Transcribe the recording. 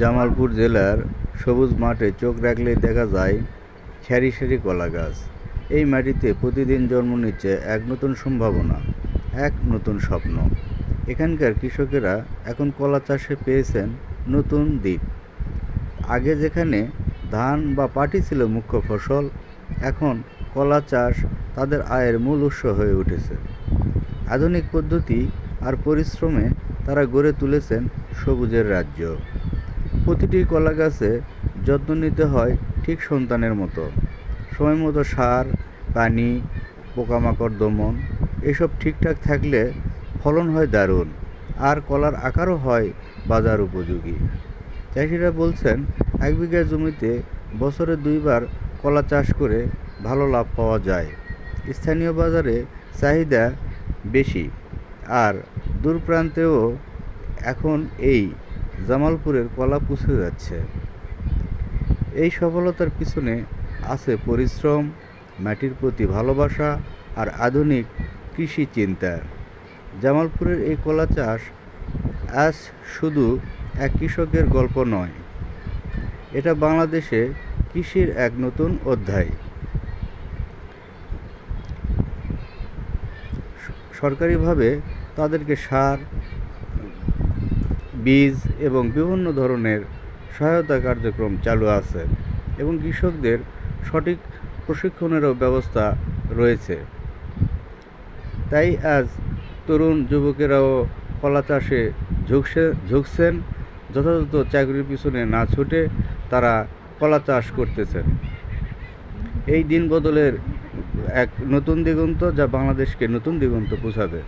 জামালপুর জেলার সবুজ মাঠে চোখ রাখলেই দেখা যায় সারি সারি কলা গাছ। এই মাটিতে প্রতিদিন জন্ম নিচ্ছে এক নতুন সম্ভাবনা, এক নতুন স্বপ্ন। এখানকার কৃষকেরা এখন কলা চাষে পেয়েছেন নতুন দিক। আগে যেখানে ধান বা পাটি ছিল মুখ্য ফসল, এখন কলা চাষ তাদের আয়ের মূল উৎস হয়ে উঠেছে। আধুনিক পদ্ধতি আর পরিশ্রমে তারা গড়ে তুলেছেন সবুজের রাজ্য। প্রতিটি কলা গাছে যত্ন নিতে হয় ঠিক সন্তানের মতো। সময় মতো সার, পানি, পোকামাকড় দমন এসব ঠিকঠাক থাকলে ফলন হয় দারুণ, আর কলার আকারও হয় বাজার উপযোগী। চাষিরা বলছেন, 1 বিঘা জমিতে বছরে 2বার কলা চাষ করে ভালো লাভ পাওয়া যায়। স্থানীয় বাজারে চাহিদা বেশি, আর দূরপ্রান্তেও এখন এই জামালপুরের কলা পৌঁছে যাচ্ছে। এই সফলতার পিছনে আছে পরিশ্রম, মাটির প্রতি ভালোবাসা আর আধুনিক কৃষি চিন্তা। জামালপুরের এই কলা চাষ আজ শুধু এক কৃষকের গল্প নয়, এটা বাংলাদেশে কৃষির এক নতুন অধ্যায়। সরকারিভাবে তাদেরকে সার, বীজ এবং বিভিন্ন ধরনের সহায়তা কার্যক্রম চালু আছে, এবং কৃষকদের সঠিক প্রশিক্ষণেরও ব্যবস্থা রয়েছে। তাই আজ তরুণ যুবকেরাও কলা চাষে ঝুঁকছেন। যথাযথ চাকরির পিছনে না ছুটে তারা কলা চাষ করতেছেন। এই দিন বদলের এক নতুন দিগন্ত, যা বাংলাদেশকে নতুন দিগন্ত পৌঁছাবে।